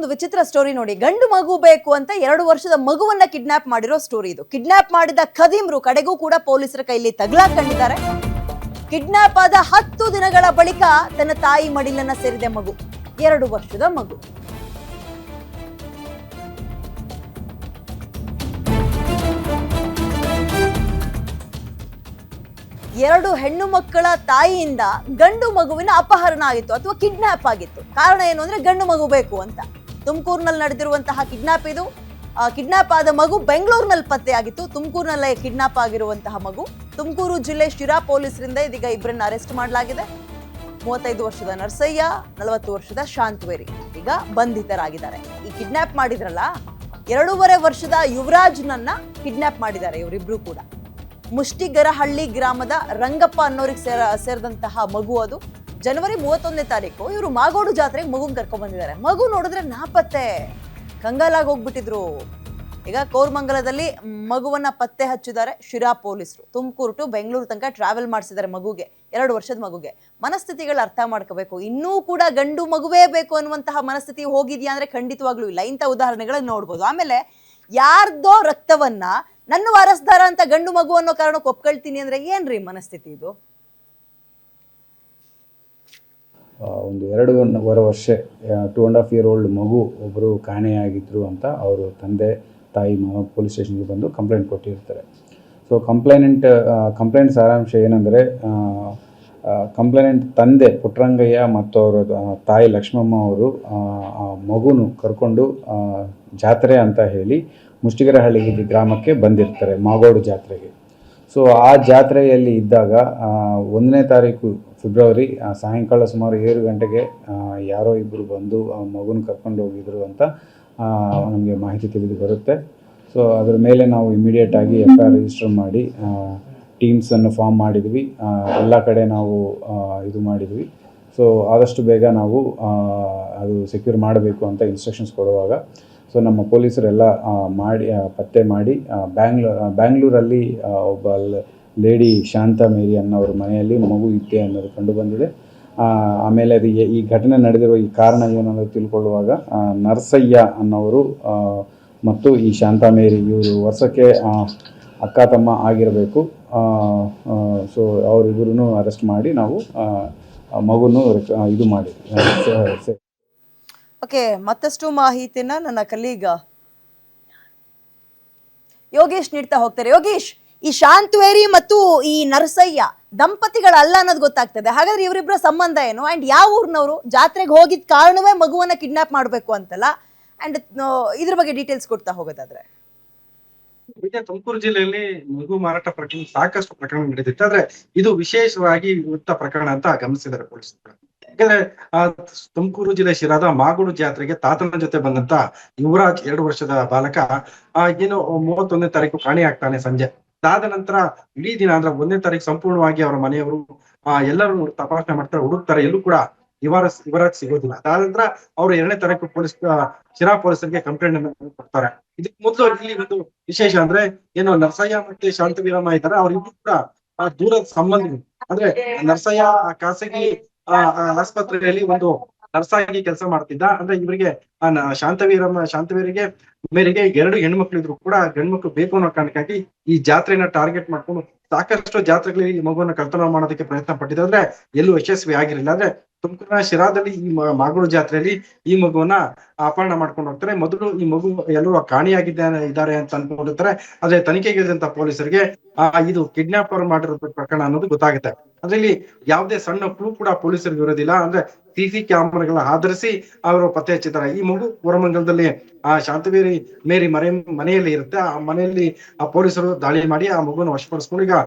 ಒಂದು ವಿಚಿತ್ರ ಸ್ಟೋರಿ ನೋಡಿ. ಗಂಡು ಮಗು ಬೇಕು ಅಂತ 2 ವರ್ಷದ ಮಗುವನ್ನ ಕಿಡ್ನಾಪ್ ಮಾಡಿರೋ ಸ್ಟೋರಿ ಇದು. ಕಿಡ್ನಾಪ್ ಮಾಡಿದ ಖದೀಮ್ರು ಕಡೆಗೂ ಕೂಡ ಪೊಲೀಸರ ಕೈಯಲ್ಲಿ ತಗಲಾಕೊಂಡಿದ್ದಾರೆ. ಕಿಡ್ನಾಪ್ ಆದ 10 ದಿನಗಳ ಬಳಿಕ ತನ್ನ ತಾಯಿ ಮಡಿಲನ್ನ ಸೇರಿದೆ ಮಗು, 2 ವರ್ಷದ ಮಗು. ಎರಡು ಹೆಣ್ಣು ಮಕ್ಕಳ ತಾಯಿಯಿಂದ ಗಂಡು ಮಗುವಿನ ಅಪಹರಣ ಆಗಿತ್ತು ಅಥವಾ ಕಿಡ್ನಾಪ್ ಆಗಿತ್ತು. ಕಾರಣ ಏನು ಅಂದ್ರೆ ಗಂಡು ಮಗು ಬೇಕು ಅಂತ. ತುಮಕೂರಿನಲ್ಲಿ ನಡೆದಿರುವಂತಹ ಕಿಡ್ನಾಪ್ ಇದು. ಕಿಡ್ನಾಪ್ ಆದ ಮಗು ಬೆಂಗಳೂರಿನಲ್ಲಿ ಪತ್ತೆ ಆಗಿತ್ತು. ತುಮಕೂರಿನಲ್ಲೇ ಕಿಡ್ನಾಪ್ ಆಗಿರುವಂತಹ ಮಗು. ತುಮಕೂರು ಜಿಲ್ಲೆ ಶಿರಾ ಪೊಲೀಸರಿಂದ ಇದೀಗ ಇಬ್ಬರನ್ನ ಅರೆಸ್ಟ್ ಮಾಡಲಾಗಿದೆ. 35 ವರ್ಷದ ನರಸಯ್ಯ, 40 ವರ್ಷದ ಶಾಂತವೇರಿ ಈಗ ಬಂಧಿತರಾಗಿದ್ದಾರೆ. ಈ ಕಿಡ್ನಾಪ್ ಮಾಡಿದ್ರಲ್ಲ, 2.5 ವರ್ಷದ ಯುವರಾಜ್ನನ್ನ ಕಿಡ್ನಾಪ್ ಮಾಡಿದ್ದಾರೆ ಇವರಿಬ್ರು ಕೂಡ. ಮುಷ್ಟಿಗರಹಳ್ಳಿ ಗ್ರಾಮದ ರಂಗಪ್ಪ ಅನ್ನೋರಿಗೆ ಸೇರಿದಂತಹ ಮಗು ಅದು. ಜನವರಿ 31ನೇ ತಾರೀಕು ಇವರು ಮಾಗೋಡು ಜಾತ್ರೆಗೆ ಮಗುನ್ ಕರ್ಕೊಂಡ್ ಬಂದಿದ್ದಾರೆ. ಮಗು ನೋಡಿದ್ರೆ ನಾಪತ್ತೆ, ಕಂಗಾಲಾಗಿ ಹೋಗ್ಬಿಟ್ಟಿದ್ರು. ಈಗ ಕೋರಮಂಗಲದಲ್ಲಿ ಮಗುವನ್ನ ಪತ್ತೆ ಹಚ್ಚಿದ್ದಾರೆ ಶಿರಾ ಪೊಲೀಸರು. ತುಮಕೂರು ಟು ಬೆಂಗಳೂರು ತನಕ ಟ್ರಾವೆಲ್ ಮಾಡಿಸಿದ್ದಾರೆ ಮಗುಗೆ, 2 ವರ್ಷದ ಮಗುಗೆ. ಮನಸ್ಥಿತಿಗಳು ಅರ್ಥ ಮಾಡ್ಕೋಬೇಕು. ಇನ್ನೂ ಕೂಡ ಗಂಡು ಮಗುವೇ ಬೇಕು ಅನ್ನುವಂತಹ ಮನಸ್ಥಿತಿ ಹೋಗಿದ್ಯಾ ಅಂದ್ರೆ ಖಂಡಿತವಾಗ್ಲೂ ಇಲ್ಲ. ಇಂಥ ಉದಾಹರಣೆಗಳನ್ನ ನೋಡ್ಬೋದು. ಆಮೇಲೆ ಯಾರ್ದೋ ರಕ್ತವನ್ನ ನನ್ನ ವಾರಸ್ದಾರ ಅಂತ ಗಂಡು ಮಗು ಅನ್ನೋ ಕಾರಣಕ್ಕೆ ಒಪ್ಕೊಳ್ತೀನಿ ಅಂದ್ರೆ ಏನ್ರಿ ಮನಸ್ಥಿತಿ ಇದು? ಒಂದು 2.5 ವರ್ಷ 2.5 year old ಮಗು ಒಬ್ಬರು ಕಾಣೆಯಾಗಿದ್ರು ಅಂತ ಅವರು ತಂದೆ ತಾಯಿ ಪೊಲೀಸ್ ಸ್ಟೇಷನ್ಗೆ ಬಂದು ಕಂಪ್ಲೇಂಟ್ ಕೊಟ್ಟಿರ್ತಾರೆ. ಸೊ ಕಂಪ್ಲೇಂಟ್ ಸಾರಾಂಶ ಏನಂದರೆ, ಕಂಪ್ಲೇಂಟ್ ತಂದೆ ಪುಟ್ಟರಂಗಯ್ಯ ಮತ್ತು ಅವರ ತಾಯಿ ಲಕ್ಷ್ಮಮ್ಮ ಅವರು ಮಗುನು ಕರ್ಕೊಂಡು ಜಾತ್ರೆ ಅಂತ ಹೇಳಿ ಮುಷ್ಟಿಗರಹಳ್ಳಿ ಗ್ರಾಮಕ್ಕೆ ಬಂದಿರ್ತಾರೆ ಮಾಗೋಡು ಜಾತ್ರೆಗೆ. ಸೊ ಆ ಜಾತ್ರೆಯಲ್ಲಿ ಇದ್ದಾಗ 1ನೇ ತಾರೀಕು ಫೆಬ್ರವರಿ ಸಾಯಂಕಾಲ ಸುಮಾರು 7 ಗಂಟೆಗೆ ಯಾರೋ ಇಬ್ಬರು ಬಂದು ಆ ಮಗುನ ಕರ್ಕೊಂಡು ಹೋಗಿದ್ರು ಅಂತ ನಮಗೆ ಮಾಹಿತಿ ತಿಳಿದು ಬರುತ್ತೆ. ಸೊ ಅದರ ಮೇಲೆ ನಾವು ಇಮಿಡಿಯೇಟಾಗಿ FIR ರಿಜಿಸ್ಟರ್ ಮಾಡಿ ಟೀಮ್ಸನ್ನು ಫಾರ್ಮ್ ಮಾಡಿದ್ವಿ. ಎಲ್ಲ ಕಡೆ ನಾವು ಇದು ಮಾಡಿದ್ವಿ. ಸೊ ಆದಷ್ಟು ಬೇಗ ನಾವು ಅದು ಸೆಕ್ಯೂರ್ ಮಾಡಬೇಕು ಅಂತ ಇನ್ಸ್ಟ್ರಕ್ಷನ್ಸ್ ಕೊಡುವಾಗ ಸೊ ನಮ್ಮ ಪೊಲೀಸರೆಲ್ಲ ಪತ್ತೆ ಮಾಡಿ ಬ್ಯಾಂಗ್ಳೂರಲ್ಲಿ ಒಬ್ಬ ಲೇಡಿ ಶಾಂತ ಮೇರಿ ಅನ್ನೋರ ಮನೆಯಲ್ಲಿ ಮಗು ಇತ್ತೆ ಅನ್ನೋದು ಕಂಡು ಬಂದಿದೆ. ಆಮೇಲೆ ಅದು ಈ ಘಟನೆ ನಡೆದಿರುವ ಈ ಕಾರಣ ಏನನ್ನೋದು ತಿಳ್ಕೊಳ್ಳುವಾಗ ನರಸಯ್ಯ ಅನ್ನೋರು ಮತ್ತು ಈ ಶಾಂತ ಮೇರಿ ಇವರು ವರ್ಷಕ್ಕೆ ಅಕ್ಕ ತಮ್ಮ ಆಗಿರಬೇಕು. ಸೊ ಅವರಿಬ್ಬರನ್ನು ಅರೆಸ್ಟ್ ಮಾಡಿ ನಾವು ಮಗುನು ಇದು ಮಾಡಿದ್ವಿ. ಓಕೆ, ಮತ್ತಷ್ಟು ಮಾಹಿತಿನ ನನ್ನ ಕಲೀಗ ಯೋಗೇಶ್ ನೀಡ್ತಾ ಹೋಗ್ತಾರೆ. ಯೋಗೇಶ್, ಈ ಶಾಂತವೇರಿ ಮತ್ತು ಈ ನರಸಯ್ಯ ದಂಪತಿಗಳಲ್ಲ ಅನ್ನೋದು ಗೊತ್ತಾಗ್ತದೆ. ಹಾಗಾದ್ರೆ ಇವರಿಬ್ಬರ ಸಂಬಂಧ ಏನು? ಅಂಡ್ ಯಾವ ಊರಿನವರು? ಜಾತ್ರೆಗೆ ಹೋಗಿದ್ ಕಾರಣವೇ ಮಗುವನ್ನ ಕಿಡ್ನಾಪ್ ಮಾಡ್ಬೇಕು ಅಂತಲ್ಲ. ಅಂಡ್ ಇದ್ರ ಬಗ್ಗೆ ಡೀಟೇಲ್ಸ್ ಕೊಡ್ತಾ ಹೋಗೋದಾದ್ರೆ, ತುಮಕೂರು ಜಿಲ್ಲೆಯಲ್ಲಿ ಮಗು ಮಾರಾಟ ಪ್ರಕರಣ ಸಾಕಷ್ಟು ಪ್ರಕರಣ ನಡೆದಿತ್ತು. ಆದ್ರೆ ಇದು ವಿಶೇಷವಾಗಿ ಪ್ರಕರಣ ಅಂತ ಗಮನಿಸಿದ್ದಾರೆ ಪೊಲೀಸರು. ಯಾಕಂದ್ರೆ ತುಮಕೂರು ಜಿಲ್ಲೆ ಶಿರಾದ ಮಾಗೋಡು ಜಾತ್ರೆಗೆ ತಾತನ ಜೊತೆ ಬಂದಂತ ಯುವರಾಜ್ 2 ವರ್ಷದ ಬಾಲಕ ಏನು 31ನೇ ತಾರೀಕು ಕಾಣೆಯಾಗ್ತಾನೆ ಸಂಜೆ. ಅದಾದ ನಂತರ ಇಡೀ ದಿನ ಅಂದ್ರೆ 1ನೇ ತಾರೀಕು ಸಂಪೂರ್ಣವಾಗಿ ಅವರ ಮನೆಯವರು ಎಲ್ಲರೂ ತಪಾಸಣೆ ಮಾಡ್ತಾರೆ, ಹುಡುಕ್ತಾರೆ, ಎಲ್ಲೂ ಕೂಡ ಯುವರಾಜ್ ಸಿಗೋದಿಲ್ಲ. ಅದಾದ ನಂತರ ಅವರು 2ನೇ ತಾರೀಕು ಶಿರಾ ಪೊಲೀಸರಿಗೆ ಕಂಪ್ಲೇಂಟ್ ಅನ್ನು ಕೊಡ್ತಾರೆ. ಇದಕ್ಕೆ ಮೊದಲು ಇಲ್ಲಿ ಒಂದು ವಿಶೇಷ ಅಂದ್ರೆ ಏನು ನರಸಯ್ಯ ಮತ್ತೆ ಶಾಂತವೀರಮ್ಮ ಇದ್ದಾರೆ, ಅವರಿಬ್ರು ಕೂಡ ದೂರದ ಸಂಬಂಧಿಗಳು. ಅಂದ್ರೆ ನರಸಯ್ಯ ಖಾಸಗಿ ಆಸ್ಪತ್ರೆಯಲ್ಲಿ ಒಂದು ನರ್ಸ್ ಆಗಿ ಕೆಲಸ ಮಾಡ್ತಿದ್ದ. ಅಂದ್ರೆ ಇವರಿಗೆ ಶಾಂತವೀರಿಗೆ ಮೇರೆಗೆ 2 ಹೆಣ್ಮಕ್ಳು ಇದ್ರು ಕೂಡ ಗಂಡ್ಮಕ್ಳು ಬೇಕು ಅನ್ನೋ ಕಾರಣಕ್ಕಾಗಿ ಈ ಜಾತ್ರೆನ ಟಾರ್ಗೆಟ್ ಮಾಡ್ಕೊಂಡು ಸಾಕಷ್ಟು ಜಾತ್ರೆಗಳಲ್ಲಿ ಈ ಮಗುವನ್ನ ಕಳ್ತನ ಮಾಡೋದಕ್ಕೆ ಪ್ರಯತ್ನ ಪಟ್ಟಿದೆ. ಅಂದ್ರೆ ಎಲ್ಲೂ ಯಶಸ್ವಿ ಆಗಿರಲಿಲ್ಲ. ಅಂದ್ರೆ ತುಮಕೂರಿನ ಶಿರಾದಲ್ಲಿ ಈ ಮಾಗೋಡು ಜಾತ್ರೆಯಲ್ಲಿ ಈ ಮಗುವನ್ನ ಅಪಹರಣ ಮಾಡ್ಕೊಂಡು ಹೋಗ್ತಾರೆ. ಮೊದಲು ಈ ಮಗು ಎಲ್ಲರೂ ಇದ್ದಾರೆ ಅಂತ ಅನ್ಕೊಂಡಿರ್ತಾರೆ. ಆದ್ರೆ ತನಿಖೆಗೆ ಇಳಿದಂತ ಪೊಲೀಸರಿಗೆ ಇದು ಕಿಡ್ನಾಪರ್ ಮಾಡಿರೋ ಪ್ರಕರಣ ಅನ್ನೋದು ಗೊತ್ತಾಗುತ್ತೆ. ಅದ್ರಲ್ಲಿ ಯಾವುದೇ ಸಣ್ಣ ಕ್ಲೂ ಕೂಡ ಪೊಲೀಸರಿಗೆ ಇರೋದಿಲ್ಲ. ಅಂದ್ರೆ CC ಕ್ಯಾಮೆರಾಗಳ ಆಧರಿಸಿ ಅವರು ಪತ್ತೆ ಹಚ್ಚಿದ್ದಾರೆ. ಈ ಮಗು ಕೋರಮಂಗಲದಲ್ಲಿ ಶಾಂತವೇರಿ ಮೇರಿ ಮನೆಯಲ್ಲಿ ಇರುತ್ತೆ. ಆ ಮನೆಯಲ್ಲಿ ಪೊಲೀಸರು ದಾಳಿ ಮಾಡಿ ಆ ಮಗುವನ್ನು ವಶಪಡಿಸ್ಕೊಂಡು ಈಗ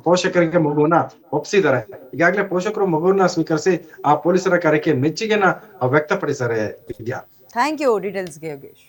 ಪೋಷಕರಿಗೆ ಮಗುವನ್ನ ಒಪ್ಪಿಸಿದ್ದಾರೆ. ಈಗಾಗಲೇ ಪೋಷಕರು ಮಗುವನ್ನ ಸ್ವೀಕರಿಸಿ ಆ ಪೊಲೀಸರ ಕಾರ್ಯಕ್ಕೆ ಮೆಚ್ಚುಗೆನ ವ್ಯಕ್ತಪಡಿಸಿದ್ದಾರೆ. ಥ್ಯಾಂಕ್ ಯು ಡೀಟೇಲ್ಸ್ಗೆ ಯೋಗೇಶ್.